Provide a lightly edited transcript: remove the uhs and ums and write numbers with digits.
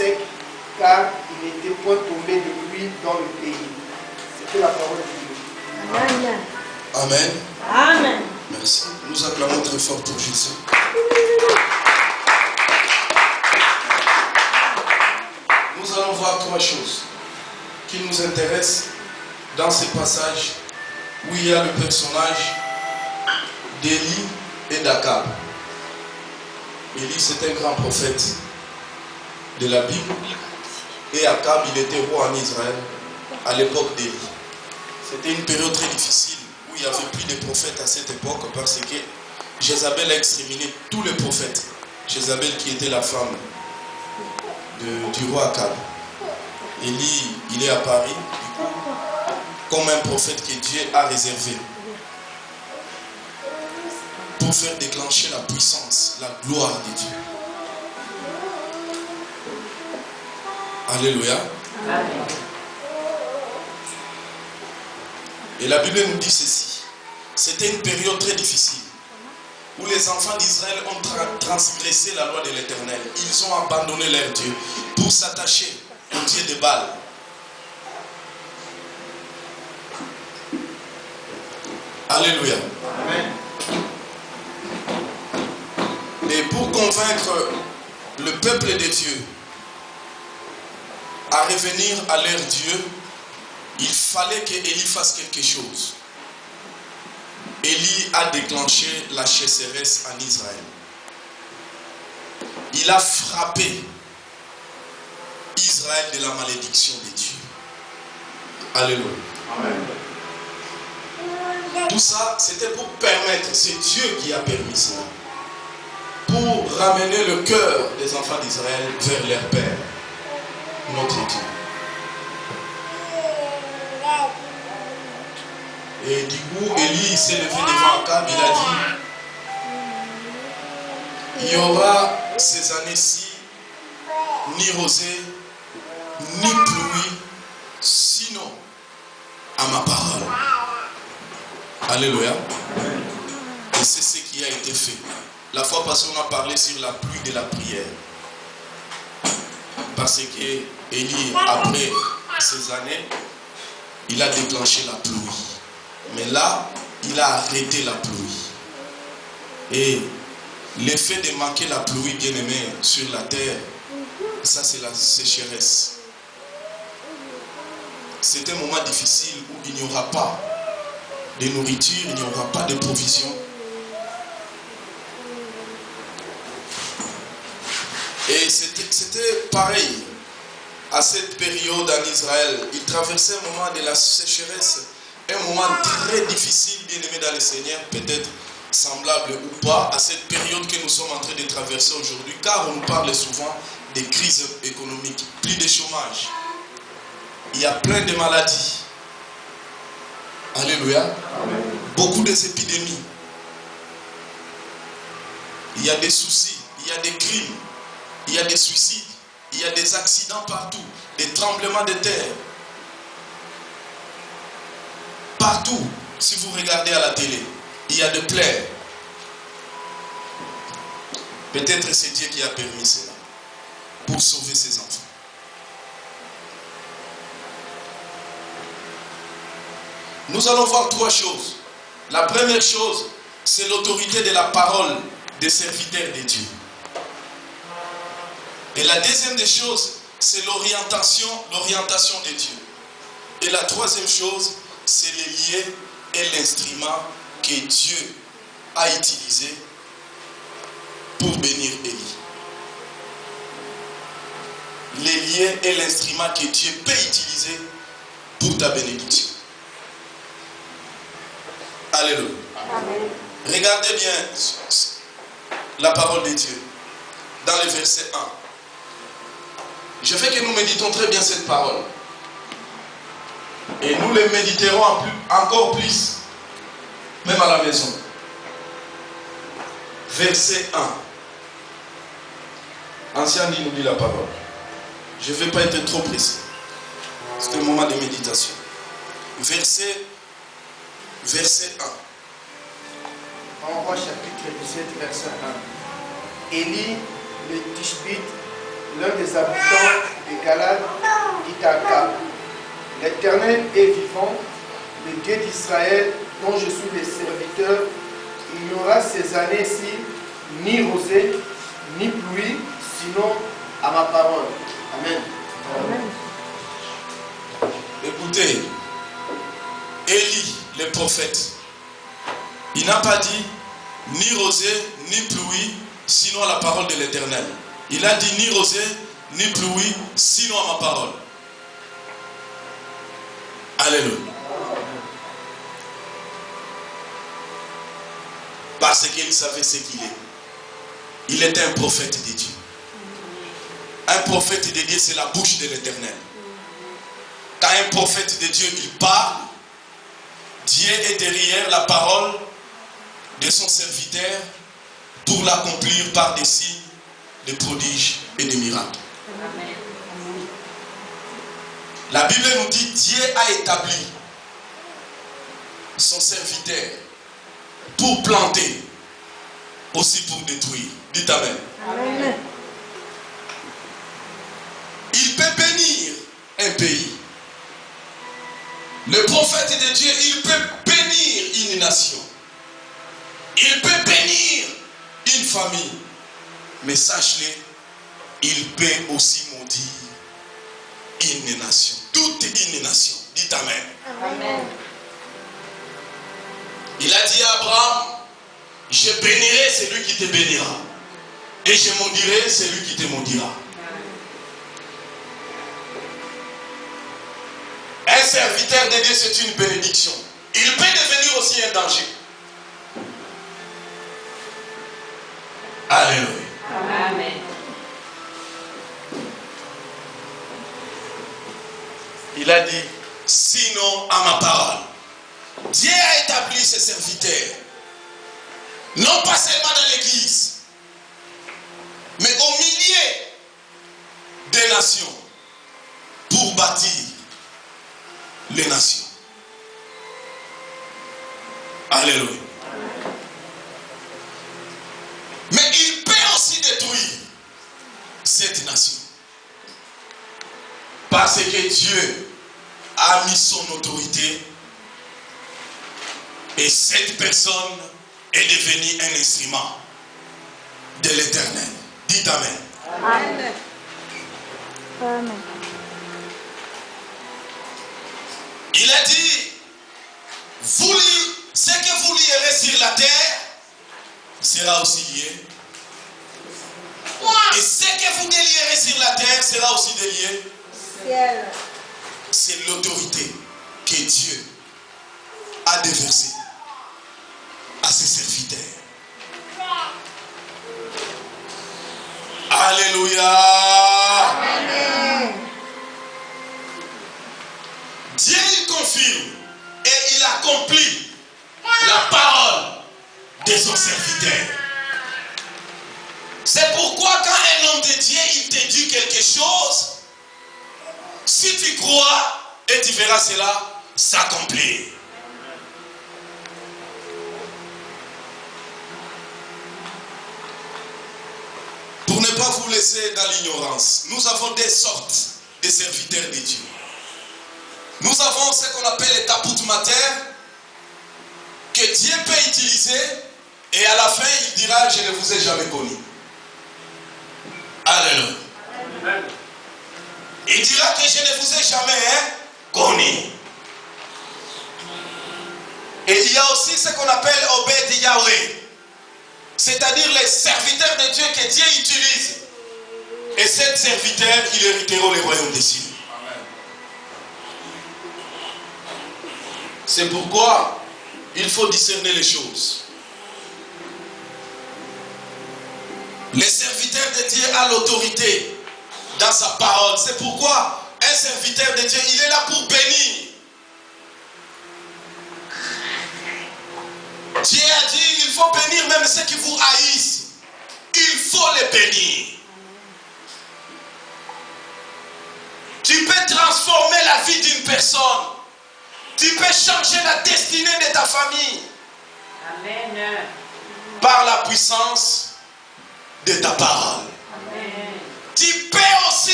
sec, car il n'était point tombé de pluie dans le pays. C'était la parole de Dieu. Amen. Amen. Amen. Merci. Nous acclamons très fort pour Jésus. Nous allons voir trois choses qui nous intéressent dans ces passages où il y a le personnage d'Élie et d'Akab. Élie, c'est un grand prophète de la Bible, et Akab, il était roi en Israël à l'époque d'Élie. C'était une période très difficile où il n'y avait plus de prophètes à cette époque parce que Jézabel a exterminé tous les prophètes. Jézabel qui était la femme du roi Akab. Élie, il est apparu du coup comme un prophète que Dieu a réservé pour faire déclencher la puissance, la gloire de Dieu. Alléluia. Amen. Et la Bible nous dit ceci. C'était une période très difficile où les enfants d'Israël ont transgressé la loi de l'Éternel. Ils ont abandonné leur Dieu pour s'attacher au Dieu de Baal. Alléluia. Amen. Et pour convaincre le peuple de Dieu à revenir à leur Dieu, il fallait qu'Élie fasse quelque chose. Élie a déclenché la chasseresse en Israël. Il a frappé Israël de la malédiction de Dieu. Alléluia. Amen. Tout ça, c'était pour permettre, c'est Dieu qui a permis cela, pour ramener le cœur des enfants d'Israël vers leur Père, notre Dieu. Et du coup, Élie s'est levé devant Akab, il a dit, il y aura ces années-ci, ni rosée, ni pluie, sinon à ma parole. Alléluia. Et c'est ce qui a été fait. La fois passée, on a parlé sur la pluie de la prière. Parce que Élie, après ces années, il a déclenché la pluie. Mais là, il a arrêté la pluie. Et l'effet de manquer la pluie, bien aimé, sur la terre, ça c'est la sécheresse. C'est un moment difficile où il n'y aura pas de nourriture, il n'y aura pas de provision. Et c'était pareil à cette période en Israël. Il traversait un moment de la sécheresse, un moment très difficile, bien aimé dans le Seigneur, peut-être semblable ou pas à cette période que nous sommes en train de traverser aujourd'hui, car on nous parle souvent des crises économiques, plus de chômage. Il y a plein de maladies. Alléluia. Amen. Beaucoup d'épidémies. Il y a des soucis, il y a des crimes, il y a des suicides, il y a des accidents partout, des tremblements de terre. Partout, si vous regardez à la télé, il y a des plaies. Peut-être c'est Dieu qui a permis cela pour sauver ses enfants. Nous allons voir trois choses. La première chose, c'est l'autorité de la parole des serviteurs de Dieu. Et la deuxième des choses, c'est l'orientation de Dieu. Et la troisième chose, c'est les liens et l'instrument que Dieu a utilisé pour bénir Élie. Les liens et l'instrument que Dieu peut utiliser pour ta bénédiction. Alléluia. Amen. Regardez bien la parole de Dieu dans le verset 1. Je veux que nous méditons très bien cette parole. Et nous les méditerons encore plus, même à la maison. Verset 1. Ancien dit nous dit la parole. Je ne vais pas être trop précis. C'est un moment de méditation. Verset 1. Envoie chapitre 17, verset 1. Élie, le Tishbite, l'un des habitants de Galade, dit à Akab, l'Éternel est vivant, le Dieu d'Israël, dont je suis le serviteur, il n'y aura ces années-ci ni rosée, ni pluie, sinon à ma parole. Amen. Amen. Écoutez, Élie, le prophète, il n'a pas dit ni rosée, ni pluie, sinon à la parole de l'Éternel. Il a dit ni rosée, ni pluie, sinon à ma parole. Alléluia. Parce qu'il savait ce qu'il est. Il était un prophète de Dieu. Un prophète de Dieu, c'est la bouche de l'Éternel. Quand un prophète de Dieu, il parle, Dieu est derrière la parole de son serviteur pour l'accomplir par des signes, des prodiges et des miracles. Amen. La Bible nous dit Dieu a établi son serviteur pour planter, aussi pour détruire. Dites Amen. Amen. Il peut bénir un pays. Le prophète de Dieu, il peut bénir une nation. Il peut bénir une famille. Mais sache-le, il peut aussi maudire une nation. Toute une nation. Dites Amen. Amen. Il a dit à Abraham, je bénirai celui qui te bénira. Et je maudirai celui qui te maudira. Un serviteur de Dieu, c'est une bénédiction. Il peut devenir aussi un danger. Alléluia. Amen. Il a dit, sinon à ma parole. Dieu a établi ses serviteurs. Non pas seulement dans l'église, mais au milieu des nations, pour bâtir les nations. Alléluia. Mais il peut aussi détruire cette nation. Parce que Dieu a mis son autorité et cette personne est devenue un instrument de l'Éternel. Dites Amen. Amen. Amen. Il a dit, ce que vous lierez sur la terre sera aussi lié. Et ce que vous délierez sur la terre sera aussi délié. Ciel. C'est l'autorité que Dieu a déversée à ses serviteurs. Alléluia. Amen. Dieu il confirme et il accomplit la parole de son serviteur. C'est pourquoi quand un homme de Dieu il te dit quelque chose, si tu crois et tu verras cela s'accomplir. Pour ne pas vous laisser dans l'ignorance, nous avons des sortes de serviteurs de Dieu. Nous avons ce qu'on appelle les tapout mater que Dieu peut utiliser et à la fin il dira je ne vous ai jamais connu. Alléluia. Il dira que je ne vous ai jamais connu. Et il y a aussi ce qu'on appelle Obed Yahweh. C'est-à-dire les serviteurs de Dieu que Dieu utilise. Et ces serviteurs, ils hériteront le royaume des cieux. C'est pourquoi il faut discerner les choses. Les serviteurs de Dieu ont l'autorité dans sa parole. C'est pourquoi un serviteur de Dieu, il est là pour bénir. Dieu a dit, il faut bénir même ceux qui vous haïssent. Il faut les bénir. Tu peux transformer la vie d'une personne. Tu peux changer la destinée de ta famille. Amen. Par la puissance de ta parole. Amen. Tu peux aussi